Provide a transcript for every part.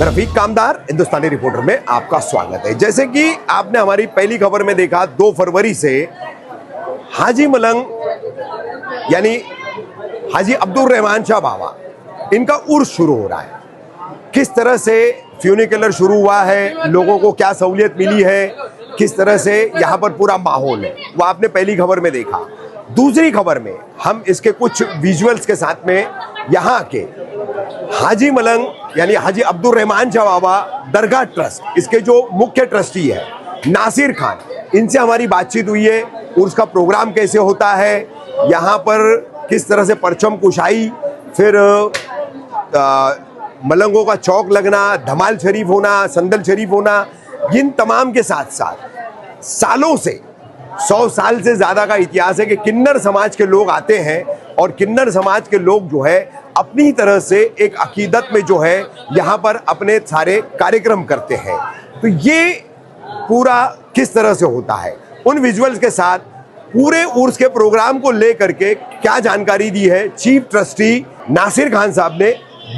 मैं रफीक कामदार हिंदुस्तानी रिपोर्टर में आपका स्वागत है। जैसे कि आपने हमारी पहली खबर में देखा, 2 फरवरी से हाजी मलंग यानी हाजी अब्दुल रहमान शाह बाबा, इनका उर्स शुरू हो रहा है। किस तरह से फ्यूनिकुलर शुरू हुआ है, लोगों को क्या सहूलियत मिली है, किस तरह से यहाँ पर पूरा माहौल है, वो आपने पहली खबर में देखा। दूसरी खबर में हम इसके कुछ विजुअल्स के साथ में यहाँ के हाजी मलंग यानी हाजी अब्दुल रहमान शाह बाबा दरगाह ट्रस्ट, इसके जो मुख्य ट्रस्टी है नासिर खान, इनसे हमारी बातचीत हुई है। उर्स का प्रोग्राम कैसे होता है, यहाँ पर किस तरह से परचम कुशाई, फिर मलंगों का चौक लगना, धमाल शरीफ होना, संदल शरीफ होना, इन तमाम के साथ साथ सालों से 100 साल से ज़्यादा का इतिहास है कि किन्नर समाज के लोग आते हैं और किन्नर समाज के लोग जो है अपनी तरह से एक अकीदत में जो है यहाँ पर अपने सारे कार्यक्रम करते हैं। तो ये पूरा किस तरह से होता है, उन विजुअल्स के साथ पूरे उर्स के प्रोग्राम को लेकर के क्या जानकारी दी है चीफ ट्रस्टी नासिर खान साहब ने,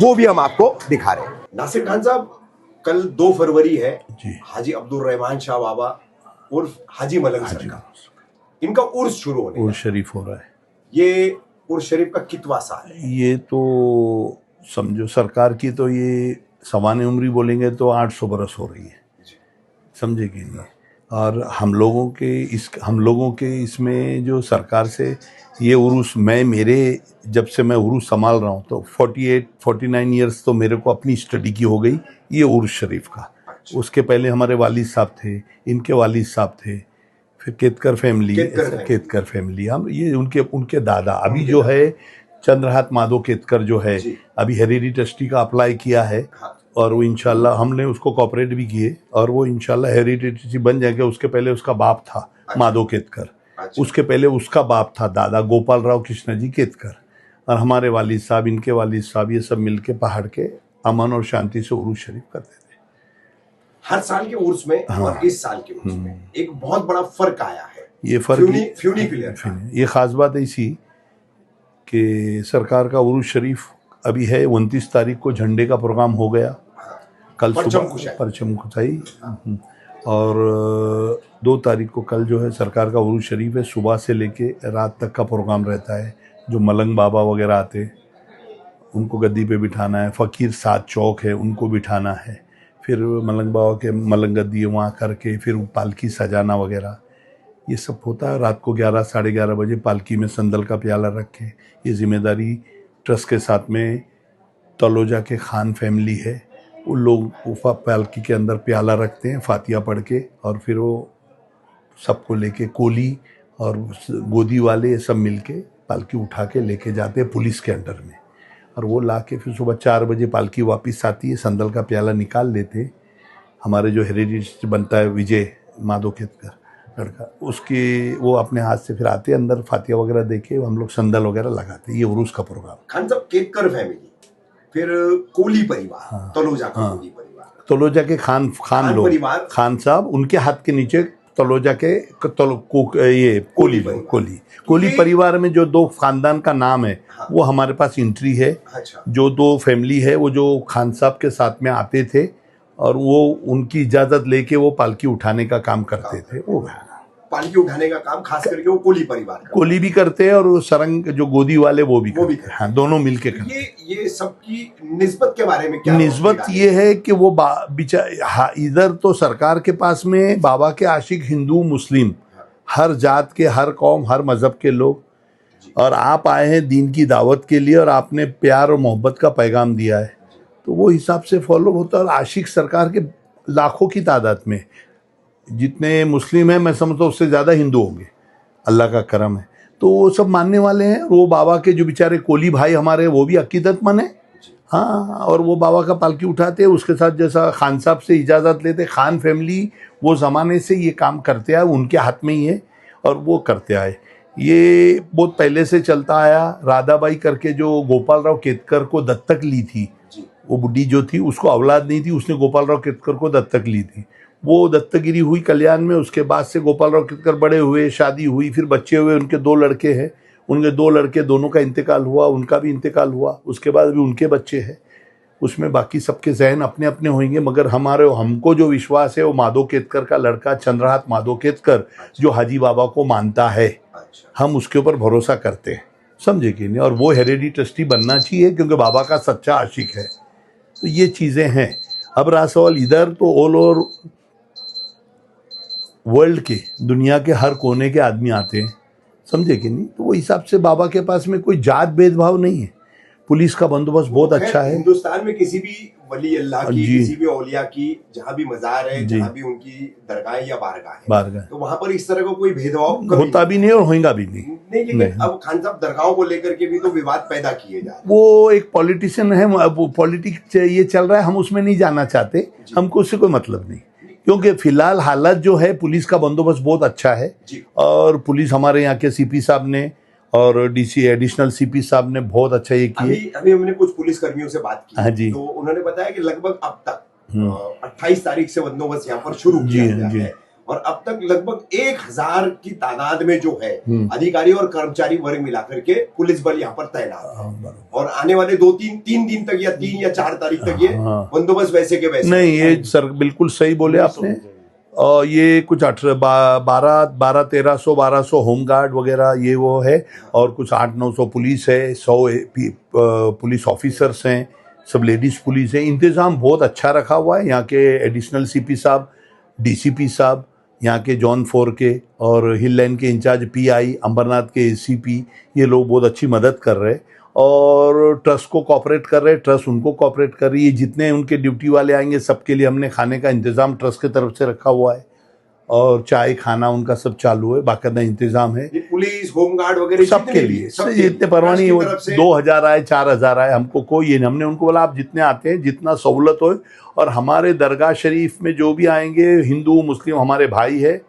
वो भी हम आपको दिखा रहे हैं। नासिर खान साहब, कल 2 फरवरी है, हाजी अब्दुल रहमान शाह बाबा उर्फ हाजी मलंग सरकार, इनका उर्स शुरू होने, उर्स शरीफ हो रहा है। ये उर्स शरीफ का कितवा साल है? ये तो समझो सरकार की तो ये सवाने उम्री बोलेंगे तो 800 बरस हो रही है, समझे कि नहीं। और हम लोगों के इसमें जो सरकार से ये उर्स, मेरे जब से मैं उर्स संभाल रहा हूँ तो 48-49 ईयर्स तो मेरे को अपनी स्टडी की हो गई ये उर्स शरीफ का। उसके पहले हमारे वालिद साहब थे, इनके वालिद साहब थे, फिर केतकर फैमिली, हम ये उनके दादा, अभी जो है चंद्रहाथ माधव केतकर जो है, अभी हेरिडी ट्रस्टी का अप्लाई किया है और वो इंशाल्लाह हमने उसको कॉपरेट भी किए और वो इंशाल्लाह हेरिडी ट्रस्टी बन जाएंगे। उसके पहले उसका बाप था माधव केतकर, उसके पहले उसका बाप था दादा गोपाल राव कृष्ण जी केतकर, और हमारे वालिद साहब, इनके वालिद साहब, ये सब मिलके पहाड़ के अमन और शांति से उर्स शरीफ करते थे। हर साल के उर्स में और इस साल के उर्स में एक बहुत बड़ा फर्क आया है। ये फर्क ये खास बात ऐसी कि सरकार का उर्स शरीफ अभी है 29 तारीख को झंडे का प्रोग्राम हो गया, कल सुबह परचम कुशाई, और 2 तारीख को कल जो है सरकार का उर्स शरीफ है। सुबह से लेके रात तक का प्रोग्राम रहता है। जो मलंग बाबा वगैरह आते उनको गद्दी पे बिठाना है, फ़कीर 7 चौक है उनको बिठाना है, फिर मलंग बाबा के मलंग गद्दी वहाँ करके फिर पालकी सजाना वगैरह ये सब होता है। रात को 11-11:30 बजे पालकी में संदल का प्याला रखे। ये जिम्मेदारी ट्रस्ट के साथ में तलोजा के खान फैमिली है, उन लोग पालकी के अंदर प्याला रखते हैं फातिया पढ़ के, और फिर वो सबको लेके कोली और गोदी वाले ये सब मिलके पालकी उठा के लेके जाते हैं पुलिस के अंडर में, और वो ला के फिर सुबह 4 बजे पालकी वापस आती है। संदल का प्याला निकाल लेते हमारे जो हेरिटेज बनता है विजय माधव केतकर लड़का, उसके वो अपने हाथ से फिर आते अंदर फातिया वगैरह देके हम लोग संदल वगैरह लगाते। ये उर्स का प्रोग्राम। खान साहब, केतकर फैमिली, फिर कोली परिवार, तलोजा का कोली परिवार, तलोजा के खान लोग, खान साहब, उनके हाथ के नीचे तलोजा के ये कोली परिवार में जो 2 खानदान का नाम है वो हमारे पास एंट्री है। जो 2 फैमिली है वो जो खान साहब के साथ में आते थे और वो उनकी इजाजत लेके वो पालकी उठाने का काम करते थे। वो पालकी उठाने का काम खास करके वो कोली परिवार कोली भी करते हैं और वो सरंग जो गोदी वाले वो भी करते हैं। हाँ, दोनों मिलके करते हैं। ये सबकी निस्बत के बारे में क्या निस्बत ये है कि वो इधर तो सरकार के पास में बाबा के आशिक हिंदू मुस्लिम हर जात के, हर कौम, हर मजहब के लोग, और आप आए हैं दीन की दावत के लिए और आपने प्यार और मोहब्बत का पैगाम दिया है, तो वो हिसाब से फॉलो होता है। और आशिक सरकार के लाखों की तादाद में, जितने मुस्लिम हैं मैं समझता हूँ उससे ज़्यादा हिंदू होंगे, अल्लाह का करम है। तो वो सब मानने वाले हैं। वो बाबा के जो बेचारे कोली भाई हमारे वो भी अकीदतमंद है। हाँ, और वो बाबा का पालकी उठाते हैं, उसके साथ जैसा खान साहब से इजाज़त लेते। खान फैमिली वो ज़माने से ये काम करते आए, उनके हाथ में ही है और वो करते आए। ये बहुत पहले से चलता आया। राधाबाई करके जो गोपाल राव केतकर को दत्तक ली थी, वो बुढ़ी जो थी उसको औलाद नहीं थी, उसने गोपाल राव केतकर को दत्तक ली थी। वो दत्तगिरी हुई कल्याण में। उसके बाद से गोपाल राव केतकर बड़े हुए, शादी हुई, फिर बच्चे हुए। उनके 2 लड़के हैं, उनके 2 लड़के दोनों का इंतकाल हुआ, उनका भी इंतकाल हुआ। उसके बाद भी उनके बच्चे हैं। उसमें बाकी सबके जहन अपने अपने होंगे, मगर हमको जो विश्वास है वो माधव केतकर का लड़का चंद्रहास माधव केतकर जो हाजी बाबा को मानता है, हम उसके ऊपर भरोसा करते हैं, समझे कि नहीं। और वो हेरेडी ट्रस्टी बनना चाहिए क्योंकि बाबा का सच्चा आशिक है। तो ये चीज़ें हैं। अब रहा सवाल इधर, तो ऑल ओवर वर्ल्ड के, दुनिया के हर कोने के आदमी आते हैं, समझे कि नहीं। तो वो हिसाब से बाबा के पास में कोई जात भेदभाव नहीं है। पुलिस का बंदोबस्त बहुत अच्छा है। हिंदुस्तान में किसी भी वली अल्लाह की, जी। किसी भी औलिया की जहाँ भी मजार है, जी। जहाँ भी उनकी दरगाह या बारगाह बारगाह। है, तो वहां पर इस तरह का कोई भेदभाव कभी होता भी नहीं और होगा भी नहीं। नहीं, लेकिन अब खान साहब दरगाहों को लेकर के भी तो विवाद पैदा किए जा रहे हैं। वो एक पॉलिटिशियन है, वो पॉलिटिक्स ये चल रहा है, हम उसमें नहीं जाना चाहते, हमको उससे कोई मतलब नहीं। क्योंकि फिलहाल हालत जो है, पुलिस का बंदोबस्त बहुत अच्छा है जी। और पुलिस हमारे यहाँ के सीपी साहब ने और डीसी एडिशनल सीपी साहब ने बहुत अच्छा ये किए। अभी हमने कुछ पुलिस कर्मियों से बात की। हाँ जी। तो उन्होंने बताया कि लगभग अब तक 28 तारीख से बंदोबस्त यहाँ पर शुरू किया गया है और अब तक लगभग 1000 की तादाद में जो है अधिकारी और कर्मचारी वर्ग मिलाकर के पुलिस बल यहाँ पर तैनात है। और आने वाले 3 दिन तक या 3 या 4 तारीख तक ये बंदोबस्त वैसे के वैसे नहीं। ये सर बिल्कुल सही बोले आपने। और ये कुछ 1200 होमगार्ड वगैरह ये वो है और कुछ 800-900 पुलिस है, 100 पुलिस ऑफिसर्स हैं, सब लेडीज पुलिस है। इंतज़ाम बहुत अच्छा रखा हुआ है। यहाँ के एडिशनल सीपी साहब, डीसीपी साहब, यहाँ के जॉन 4 के और हिल लाइन के इंचार्ज पीआई, अंबरनाथ के एसीपी, ये लोग बहुत अच्छी मदद कर रहे हैं और ट्रस्ट को कॉपरेट कर रहे हैं, ट्रस्ट उनको कॉपरेट कर रही है। जितने उनके ड्यूटी वाले आएंगे सबके लिए हमने खाने का इंतज़ाम ट्रस्ट की तरफ से रखा हुआ है और चाय खाना उनका सब चालू है, बाकायदा इंतज़ाम है। पुलिस होमगार्ड वगैरह सबके लिए जितने परवाह नहीं, 2000 आए 4000 आए, हमको कोई ये नहीं। हमने उनको बोला आप जितने आते हैं जितना सहूलत हो। और हमारे दरगाह शरीफ में जो भी आएंगे हिंदू मुस्लिम हमारे भाई है,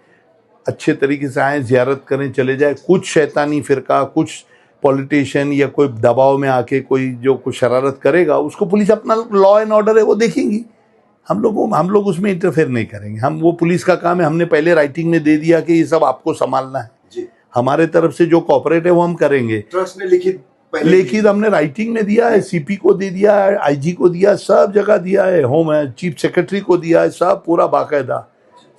अच्छे तरीके से आएँ, ज़ियारत करें, चले जाए। कुछ शैतानी फ़िरका, कुछ पॉलिटिशियन या कोई दबाव में आके कोई जो कुछ शरारत करेगा उसको पुलिस अपना लॉ एंड ऑर्डर है वो देखेंगी। हम लोग उसमें इंटरफेयर नहीं करेंगे। हम वो पुलिस का काम है, हमने पहले राइटिंग में दे दिया कि ये सब आपको संभालना है जी। हमारे तरफ से जो कॉपरेट है वो हम करेंगे। ट्रस्ट ने लिखित हमने राइटिंग में दिया है, सीपी को दे दिया है, आईजी को दिया, सब जगह दिया है, होम है, चीफ सेक्रेटरी को दिया है, सब पूरा बाकायदा,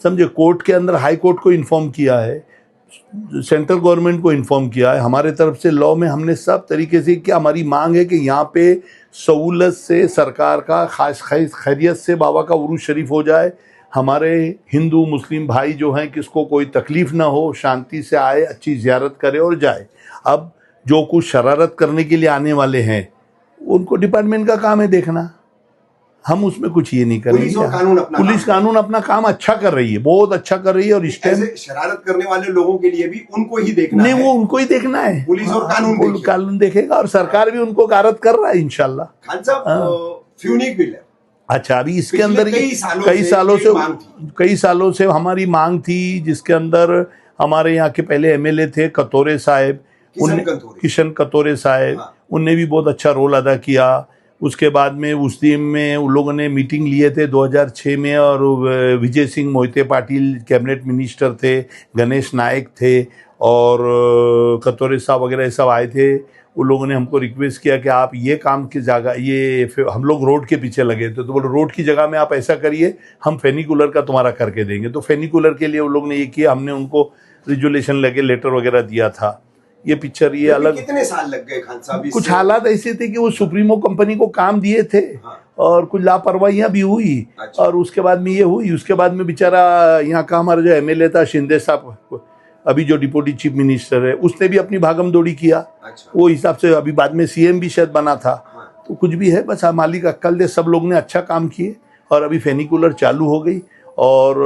समझे। कोर्ट के अंदर हाई कोर्ट को इन्फॉर्म किया है, सेंट्रल गवर्नमेंट को इन्फॉर्म किया है। हमारे तरफ से लॉ में हमने सब तरीके से किया। हमारी मांग है कि यहाँ पे सहूलत से सरकार का खास खैरियत से बाबा का उरूज शरीफ हो जाए। हमारे हिंदू मुस्लिम भाई जो हैं किसको कोई तकलीफ ना हो, शांति से आए, अच्छी ज़ियारत करे और जाए। अब जो कुछ शरारत करने के लिए आने वाले हैं उनको डिपार्टमेंट का काम है देखना, हम उसमें कुछ ये नहीं करेंगे। पुलिस कानून अपना काम अच्छा कर रही है, बहुत अच्छा कर रही है। और इस टाइम शरारत करने वाले लोगों के लिए भी उनको ही देखना नहीं, वो उनको ही देखना है। पुलिस और कानून देखेगा और सरकार भी उनको गारद कर रहा है इंशाल्लाह। खान साहब, फ्यूनिक बिल है। अच्छा, अभी इसके अंदर कई सालों से हमारी मांग थी, जिसके अंदर हमारे यहाँ के पहले एमएलए थे कतोरे साहब, किशन कतोरे साहब, उनने भी बहुत अच्छा रोल अदा किया। उसके बाद में उस दिन में उन लोगों ने मीटिंग लिए थे 2006 में और विजय सिंह मोहिते पाटिल कैबिनेट मिनिस्टर थे, गणेश नायक थे और कतोरे साहब वगैरह सब आए थे। उन लोगों ने हमको रिक्वेस्ट किया कि आप ये काम की जगह, ये हम लोग रोड के पीछे लगे थे तो बोले रोड की जगह में आप ऐसा करिए, हम फेनिकुलर का तुम्हारा करके देंगे। तो फेनिकुलर के लिए उन लोग ने ये किया, हमने उनको रिजोल्यूशन लगे, लेटर वगैरह दिया था। ये पिक्चर ये अलग। कितने साल लग गए खान साहब? कुछ हालात ऐसे थे कि वो सुप्रीमो कंपनी को काम दिए थे और कुछ लापरवाहियां भी हुई। अच्छा। और उसके बाद में ये हुई। उसके बाद में बेचारा यहाँ का हमारा जो एमएलए था शिंदे साहब, अभी जो डिप्टी चीफ मिनिस्टर है, उसने भी अपनी भागम दौड़ी किया। अच्छा। वो हिसाब से अभी बाद में सीएम भी शायद बना था। तो कुछ भी है, बस मालिक अक्कल दे, सब लोग ने अच्छा काम किए और अभी फेनिकुलर चालू हो गई। और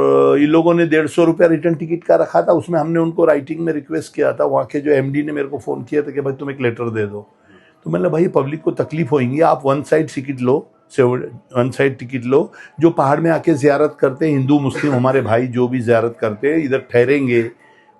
इन लोगों ने 150 रुपया रिटर्न टिकट का रखा था, उसमें हमने उनको राइटिंग में रिक्वेस्ट किया था। वहाँ के जो एमडी ने मेरे को फ़ोन किया था कि भाई तुम एक लेटर दे दो। तो मैंने भाई पब्लिक को तकलीफ होगी, आप वन साइड टिकट लो। जो पहाड़ में आके ज़ियारत करते हैं, हिंदू मुस्लिम हमारे भाई जो भी ज़ियारत करते हैं, इधर ठहरेंगे,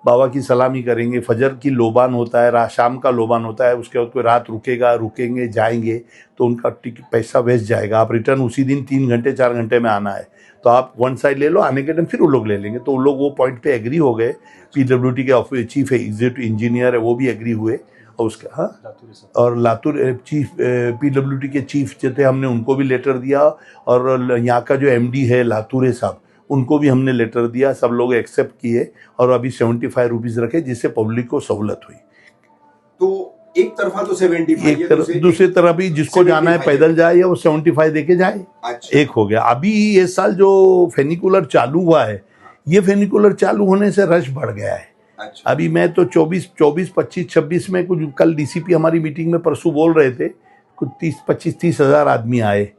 बाबा की सलामी करेंगे, फजर की लोबान होता है, शाम का लोबान होता है, उसके बाद कोई रात रुकेंगे जाएंगे तो उनका टिकट पैसा वेस्ट जाएगा। आप रिटर्न उसी दिन 3 घंटे 4 घंटे में आना है, तो आप वन साइड ले लो, आने के टाइम फिर वो लोग ले लेंगे। तो वो लोग वो पॉइंट पे एग्री हो गए। पीडब्ल्यूडी के चीफ एग्जीक्यूटिव इंजीनियर है वो भी एग्री हुए और उसके हाँ, और लातूर चीफ PWD के चीफ जो थे हमने उनको भी लेटर दिया, और यहाँ का जो MD है लातूरे साहब उनको भी हमने लेटर दिया, सब लोग एक्सेप्ट किए और अभी 75 रुपीज़ रखे जिससे पब्लिक को सहूलत हुई। तो एक तरफा तो 75 एक तरफ, दूसरी तरफ भी जिसको जाना है पैदल जाए या वो 75 देके जाए। अच्छा। एक हो गया। अभी ये साल जो फेनिकुलर चालू हुआ है, ये फेनिकुलर चालू होने से रश बढ़ गया है। अच्छा। अभी मैं तो 24, 25, 26 में कुछ, कल DCP हमारी मीटिंग में परसों बोल रहे थे, कुछ 30 हज़ार आदमी आए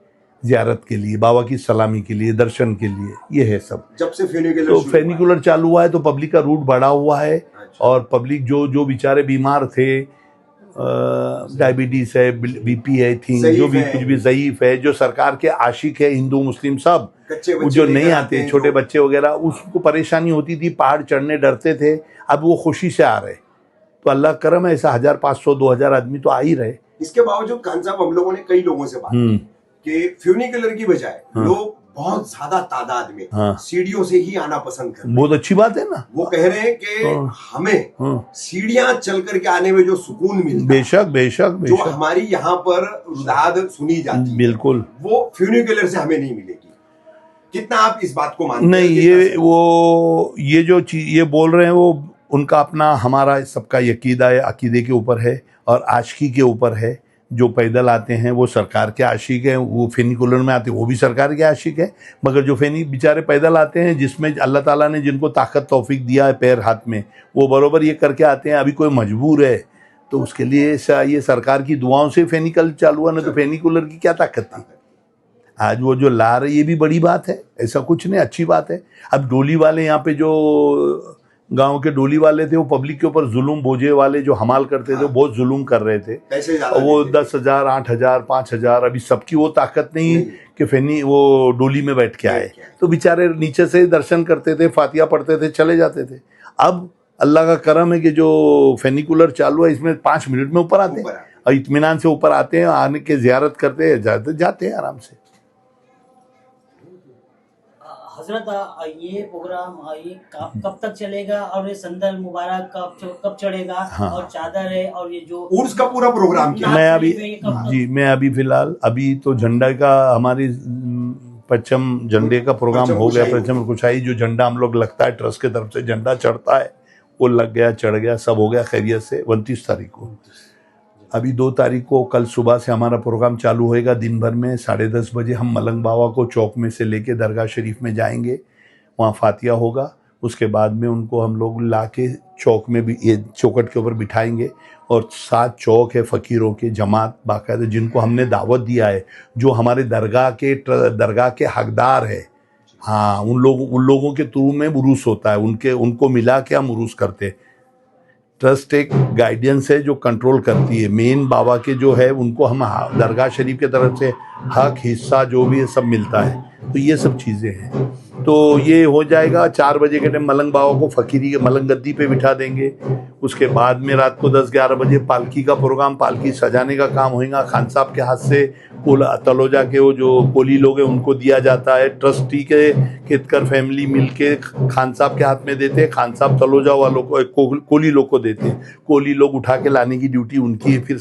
जियारत के लिए, बाबा की सलामी के लिए, दर्शन के लिए। ये है सब जब से फेनिकुलर तो फेनिकुलर चालू हुआ है तो पब्लिक का रूट बढ़ा हुआ है। अच्छा। और पब्लिक जो बेचारे बीमार थे, डायबिटीज है, BP है, थिंग जो भी कुछ भी ज़ईफ है, जो सरकार के आशिक है, हिंदू मुस्लिम सब, वो जो नहीं आते, छोटे बच्चे वगैरह, उसको परेशानी होती थी, पहाड़ चढ़ने डरते थे, अब वो खुशी से आ रहे। तो अल्लाह करम है, ऐसा 1500 2000 आदमी तो आ ही रहे। इसके बावजूद खान साहब हम लोगों ने कई लोगों से बात की कि फ्यूनिकुलर की बजाय लोग बहुत ज्यादा तादाद में सीढ़ियों से ही आना पसंद कर रहे हैं। बहुत अच्छी बात है ना। वो कह रहे हैं कि हमें सीढ़ियां चल करके आने में जो सुकून मिलता है, बेशक बेशक जो बेशक, हमारी यहाँ पर रुदाद सुनी जाती है, बिल्कुल वो फ्यूनिकुलर से हमें नहीं मिलेगी। कितना आप इस बात को मानते हैं? नहीं, ये जो चीज ये बोल रहे हैं वो उनका अपना, हमारा सबका यकीदा है, अकीदे के ऊपर है और आशिकी के ऊपर है। जो पैदल आते हैं वो सरकार के आशिक हैं, वो फेनिकुलर में आते हैं वो भी सरकार के आशिक है। मगर जो बेचारे पैदल आते हैं, जिसमें अल्लाह ताला ने जिनको ताकत तौफीक दिया है पैर हाथ में, वो बरोबर ये करके आते हैं। अभी कोई मजबूर है तो उसके लिए ये सरकार की दुआओं से फेनिकल चालू हुआ, ना तो फेनिकुलर की क्या ताकत थी। आज वो जो ला रहे, ये भी बड़ी बात है, ऐसा कुछ नहीं, अच्छी बात है। अब डोली वाले यहाँ पे जो गांव के डोली वाले थे, वो पब्लिक के ऊपर जुल्म, बोझे वाले जो हमाल करते थे, बहुत जुल्म कर रहे थे। और वो 10,000 8,000 5,000, अभी सबकी वो ताकत नहीं कि वो डोली में बैठ के आए। तो बेचारे नीचे से दर्शन करते थे, फातिया पढ़ते थे, चले जाते थे। अब अल्लाह का करम है कि जो फेनिकुलर चालू है, इसमें 5 मिनट में ऊपर आते हैं और इत्मीनान से ऊपर आते हैं, आने के जियारत करते हैं, जाते हैं आराम से। हजरत, ये प्रोग्राम ये कब तक चलेगा और ये संदल मुबारक कब चढ़ेगा? हाँ। और चादर है और ये जो उर्स का पूरा प्रोग्राम क्या? मैं अभी फिलहाल अभी तो झंडा का, हमारी परचम झंडे का प्रोग्राम हो गया। परचम कुशाई जो झंडा हम लोग लगता है ट्रस्ट की तरफ से झंडा चढ़ता है, वो लग गया, चढ़ गया, सब हो गया खैरियत से। 29 तारीख को, अभी 2 तारीख को कल सुबह से हमारा प्रोग्राम चालू होएगा। दिन भर में 10:30 बजे हम मलंग बाबा को चौक में से लेके दरगाह शरीफ में जाएंगे, वहाँ फातिया होगा। उसके बाद में उनको हम लोग ला के चौक में भी, ये चौकट के ऊपर बिठाएंगे। और 7 चौक है फ़कीरों के जमात बाकायदा, जिनको हमने दावत दिया है, जो हमारे दरगाह के हकदार है। हाँ, उन लोगों के थ्रू में उरूस होता है, उनको मिला के हम उरूस करते हैं। ट्रस्ट एक गाइडेंस है जो कंट्रोल करती है। मेन बाबा के जो है उनको हम दरगाह शरीफ के तरफ से हक, हिस्सा जो भी है सब मिलता है। तो ये सब चीज़ें हैं। तो ये हो जाएगा 4 बजे के टाइम मलंग बाबा को फकीरी के मलंग गद्दी पे बिठा देंगे। उसके बाद में रात को 10-11 बजे पालकी का प्रोग्राम, पालकी सजाने का काम होगा। खान साहब के हाथ से तलोजा के वो जो कोली लोग हैं उनको दिया जाता है। ट्रस्टी के केतकर फैमिली मिल के खान साहब के हाथ में देते हैं, खान साहब तलोजा वालों को, कोली लोग को देते हैं। कोली लोग उठा के लाने की ड्यूटी उनकी है। फिर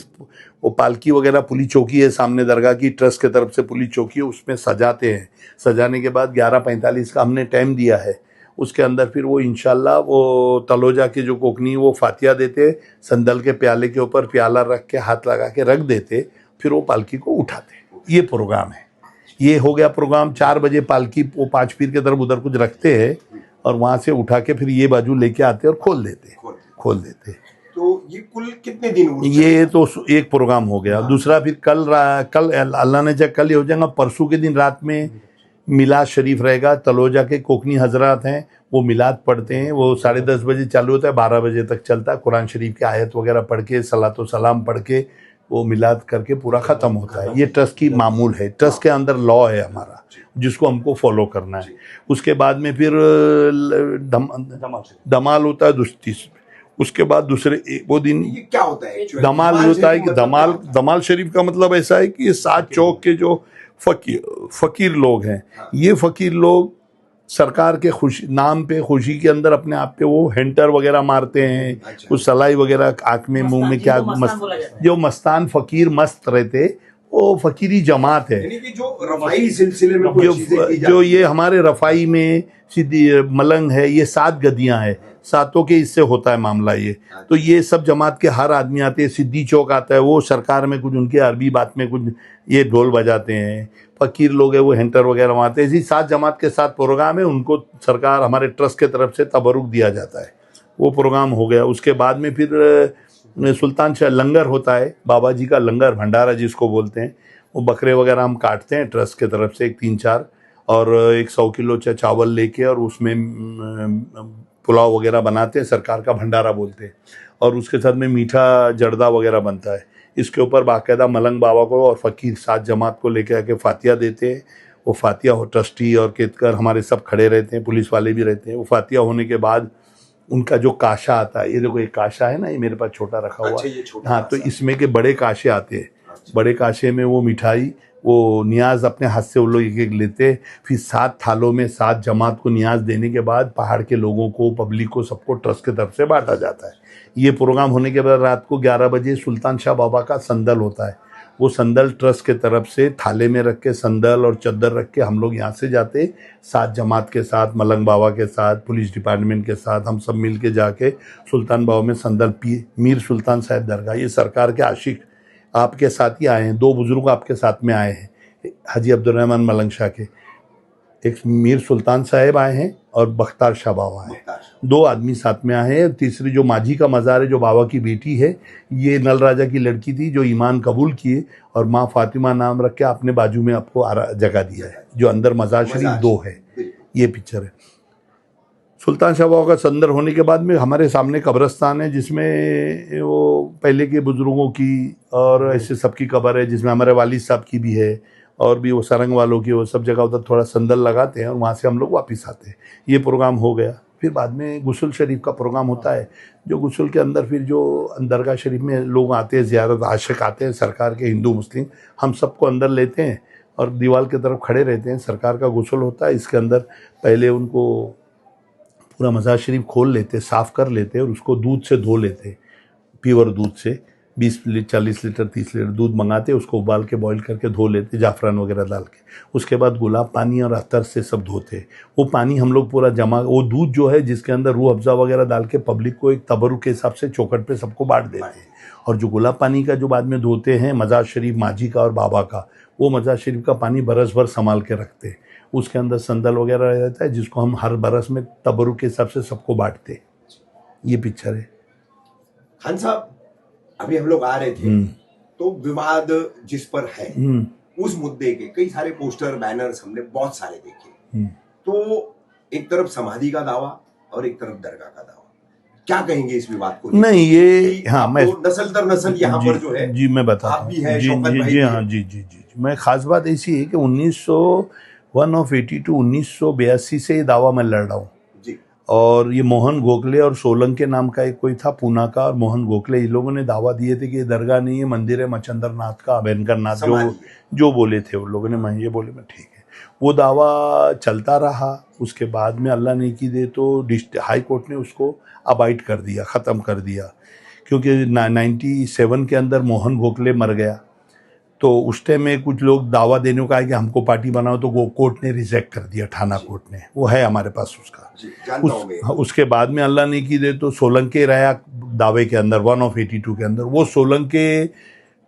वो पालकी वगैरह पुलिस चौकी है सामने दरगाह की, ट्रस्ट के तरफ से पुलिस चौकी है, उसमें सजाते हैं। सजाने के बाद 11:45 का हमने टाइम दिया है। उसके अंदर फिर वो इंशाल्लाह वो तलोजा के जो कोकनी वो फातिया देते, संदल के प्याले के ऊपर प्याला रख के हाथ लगा के रख देते, फिर वो पालकी को उठाते। ये प्रोग्राम है। ये हो गया प्रोग्राम। 4 बजे पालकी वो 5 पीर के तरफ उधर कुछ रखते हैं और वहाँ से उठा के फिर ये बाजू लेके आते और खोल देते। तो ये कुल कितने दिन? ये तो एक प्रोग्राम हो गया। दूसरा फिर कल अल्लाह ने चाहे कल ही हो जाएगा। परसों के दिन रात में मिलाद शरीफ रहेगा। तलोजा के कोकनी हजरात हैं, वो मिलाद पढ़ते हैं। वो 10:30 बजे चालू होता है, 12 बजे तक चलता है। कुरान शरीफ की आयत वगैरह पढ़ के, सलातो सलाम पढ़ के वो मिलाद करके पूरा ख़त्म होता है। ये ट्रस्ट की मामूल है, ट्रस्ट के अंदर लॉ है हमारा, जिसको हमको फॉलो करना है। उसके बाद में फिर दमाल होता है दुस्ती। उसके बाद दूसरे वो दिन ये क्या होता है? दमाल होता है कि दमाल शरीफ का मतलब ऐसा है कि ये 7 चौक के जो फकीर लोग हैं, ये फकीर लोग सरकार के खुशी नाम पे, खुशी के अंदर अपने आप पे वो हेंटर वगैरह मारते हैं, अच्छा। कुछ सलाई वगैरह आँख में मुंह में, क्या मस्तान बोला जाता है। जो मस्तान फकीर मस्त रहते, वो फकीरी जमात है। यानी कि जो रफाई सिलसिले में कोई चीजें की जो जाती ये हैं। हमारे रफाई में सिद्धि मलंग है, ये 7 गद्दियां हैं, सातों के इससे होता है मामला ये। तो ये सब जमात के हर आदमी आते हैं, सिद्धि चौक आता है, वो सरकार में कुछ उनके अरबी बात में कुछ ये ढोल बजाते हैं, फकीर लोग हैं वो हेंटर वगैरह मारते हैं। इसी 7 जमात के साथ प्रोग्राम है, उनको सरकार हमारे ट्रस्ट के तरफ से तबरुक दिया जाता है। वो प्रोग्राम हो गया। उसके बाद में फिर सुल्तान शाह लंगर होता है, बाबा जी का लंगर भंडारा जिसको बोलते हैं। वो बकरे वगैरह हम काटते हैं ट्रस्ट के तरफ से, 3-4, और 100 किलो चावल लेके, और उसमें पुलाव वगैरह बनाते हैं, सरकार का भंडारा बोलते हैं। और उसके साथ में मीठा जर्दा वगैरह बनता है। इसके ऊपर बाकायदा मलंग बाबा को और फ़कीर 7 जमात को लेके आके फातिया देते हैं। वो फातिया हो, ट्रस्टी और केतकर हमारे सब खड़े रहते हैं, पुलिस वाले भी रहते हैं। वो फातिया होने के बाद उनका जो काशा आता है, ये देखो एक काशा है ना, ये मेरे पास छोटा रखा हुआ अच्छा, है। ये छोटा हाँ, तो काशा। इसमें के बड़े काशे आते हैं। बड़े काशे में वो मिठाई, वो नियाज अपने हाथ से वो लोग एक एक लेते, फिर 7 थालों में 7 जमात को नियाज देने के बाद पहाड़ के लोगों को, पब्लिक को, सबको ट्रस्ट की तरफ से बांटा जाता है। ये प्रोग्राम होने के बाद रात को 11 बजे सुल्तान शाह बाबा का संदल होता है। वो संदल ट्रस्ट के तरफ से थाले में रख के, संदल और चद्दर रख के हम लोग यहाँ से जाते 7 जमात के साथ, मलंग बाबा के साथ, पुलिस डिपार्टमेंट के साथ, हम सब मिल के जाके सुल्तान बाबा में संदल पिए। मीर सुल्तान साहब दरगाह, ये सरकार के आशिक आपके साथ ही आए हैं, 2 बुजुर्ग आपके साथ में आए हैं, हाजी अब्दुर्रहमान मलंग शाह के, एक मीर सुल्तान साहब आए हैं और बख्तार शाह बाबा आए हैं। 2 आदमी साथ में आए हैं। तीसरी जो माझी का मज़ार है, जो बाबा की बेटी है, ये नल राजा की लड़की थी जो ईमान कबूल किए और माँ फातिमा नाम रख के अपने बाजू में आपको जगह दिया है, जो अंदर मज़ार शरीफ 2 है। ये पिक्चर है। सुल्तान शाह बाबा का संदर होने के बाद में हमारे सामने कब्रस्तान है, जिसमें वो पहले के बुजुर्गों की और ऐसे सबकी कब्र है, जिसमें हमारे वालिद साहब की भी है और भी वो सरंग वालों की, वो सब जगह उधर थोड़ा संदल लगाते हैं और वहाँ से हम लोग वापस आते हैं। ये प्रोग्राम हो गया। फिर बाद में गुस्ल शरीफ का प्रोग्राम होता है, जो गुस्ल के अंदर फिर जो दरगाह शरीफ में लोग आते हैं, ज़ियारत आशिक आते हैं, सरकार के हिंदू मुस्लिम, हम सबको अंदर लेते हैं और दीवार की तरफ खड़े रहते हैं। सरकार का गुस्ल होता है, इसके अंदर पहले उनको पूरा मज़ार शरीफ खोल लेते, साफ़ कर लेते और उसको दूध से धो लेते, प्योर दूध से 20 लीटर 40 लीटर 30 लीटर दूध मंगाते, उसको उबाल के बॉईल करके धो लेते, जाफरान वगैरह डाल के। उसके बाद गुलाब पानी और अतर से सब धोते। वो पानी हम लोग पूरा जमा, वो दूध जो है जिसके अंदर रूह अफ़ज़ा वगैरह डाल के पब्लिक को एक तबरुक के हिसाब से चौखट पे सबको बांट देते हैं। और जो गुलाब पानी का जो बाद में धोते हैं मज़ार शरीफ माझी का और बाबा का, वो मज़ार शरीफ का पानी बरस भर संभाल के रखते हैं। उसके अंदर संदल वगैरह रहता है, जिसको हम हर बरस में तबरुक के हिसाब से सबको बांटते। ये पिक्चर है। खान साहब, अभी हम लोग आ रहे थे तो विवाद जिस पर है उस मुद्दे के कई सारे पोस्टर बैनर्स हमने बहुत सारे देखे। तो एक तरफ समाधि का दावा और एक तरफ दरगाह का दावा, क्या कहेंगे इस विवाद को? नहीं, ये हाँ, मैं नस्ल दर नस्ल यहाँ पर जो है जी मैं बताता आप भी है, जी शौकत जी भाई जी भी हाँ है। जी जी जी मैं खास बात ऐसी है कि 1982 से ये दावा मैं लड़ रहा हूँ। जी। और ये मोहन गोखले और सोलंके नाम का एक कोई था पूना का, और मोहन गोखले, ये लोगों ने दावा दिए थे कि ये दरगाह नहीं है, मंदिर है मचंद्र नाथ का, अभयंकर नाथ, जो बोले थे उन लोगों ने। मैं ये बोले, मैं ठीक है। वो दावा चलता रहा। उसके बाद में अल्लाह ने की दे तो हाई कोर्ट ने उसको अबाइड कर दिया, ख़त्म कर दिया, क्योंकि 97 के अंदर मोहन गोखले मर गया। तो उस टाइम में कुछ लोग दावा देने को आए कि हमको पार्टी बनाओ, तो वो कोर्ट ने रिजेक्ट कर दिया, थाना कोर्ट ने। वो है हमारे पास उसका। उसके बाद में अल्लाह ने की दे तो सोलंके रहा दावे के अंदर, 182 के अंदर। वो सोलंके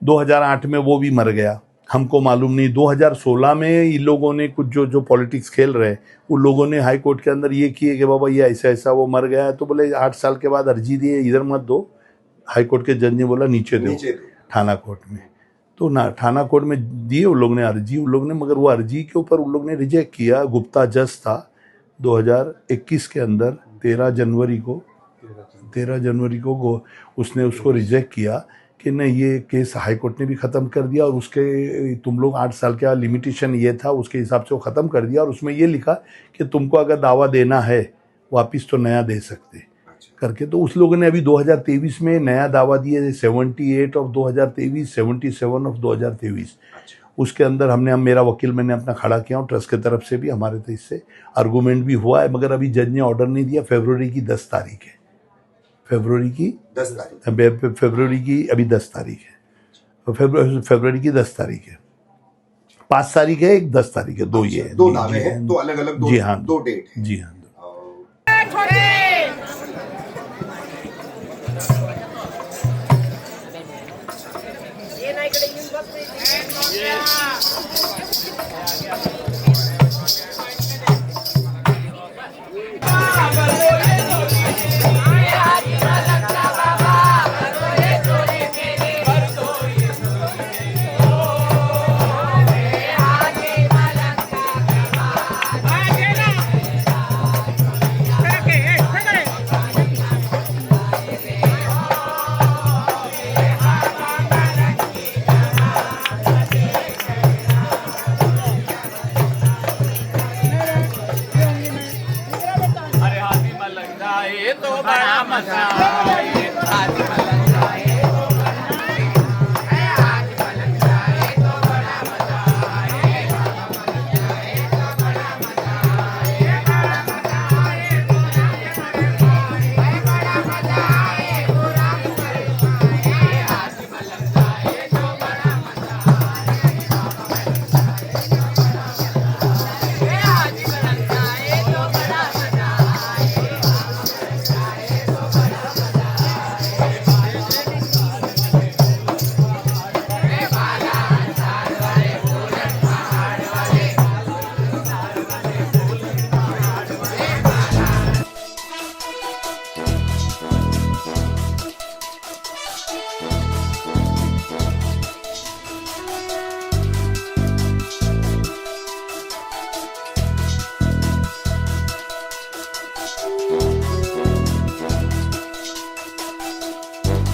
2008 में वो भी मर गया, हमको मालूम नहीं। 2016 में इन लोगों ने कुछ जो पॉलिटिक्स खेल रहे, उन लोगों ने हाई कोर्ट के अंदर ये किए कि बाबा ये ऐसा ऐसा वो मर गया है, तो बोले 8 साल के बाद अर्जी दिए, इधर मत दो। हाई कोर्ट के जज ने बोला नीचे दो थाना कोर्ट में। तो ना थाना कोर्ट में दिए उन लोग ने अर्जी, उन लोग ने, मगर वो अर्जी के ऊपर उन लोग ने रिजेक्ट किया। गुप्ता जज था 2021 के अंदर 13 जनवरी को उसने उसको रिजेक्ट किया कि नहीं, ये केस हाई कोर्ट ने भी ख़त्म कर दिया, और उसके तुम लोग 8 साल का लिमिटेशन ये था, उसके हिसाब से वो ख़त्म कर दिया। और उसमें ये लिखा कि तुमको अगर दावा देना है वापस तो नया दे सकते करके। तो उस लोगों ने अभी 2023 में नया दावा दिए, 78 ऑफ 2023, 77 ऑफ 2023। उसके अंदर हम मेरा वकील मैंने अपना खड़ा किया और ट्रस्ट की तरफ से भी हमारे तो इससे आर्गूमेंट भी हुआ है, मगर अभी जज ने ऑर्डर नहीं दिया। फरवरी की 10 तारीख है, फरवरी की 10 तारीख। फरवरी की अभी 10 तारीख है, फरवरी की 10 तारीख है, 5 तारीख है, एक 10 तारीख है, 2 ये है। दो दावे हैं, दो अलग अलग, जी हाँ, दो डेट हैं। जी हाँ। अरे हाथी मलंगा ये तो बड़ा मजा आए, हाथी मलंगा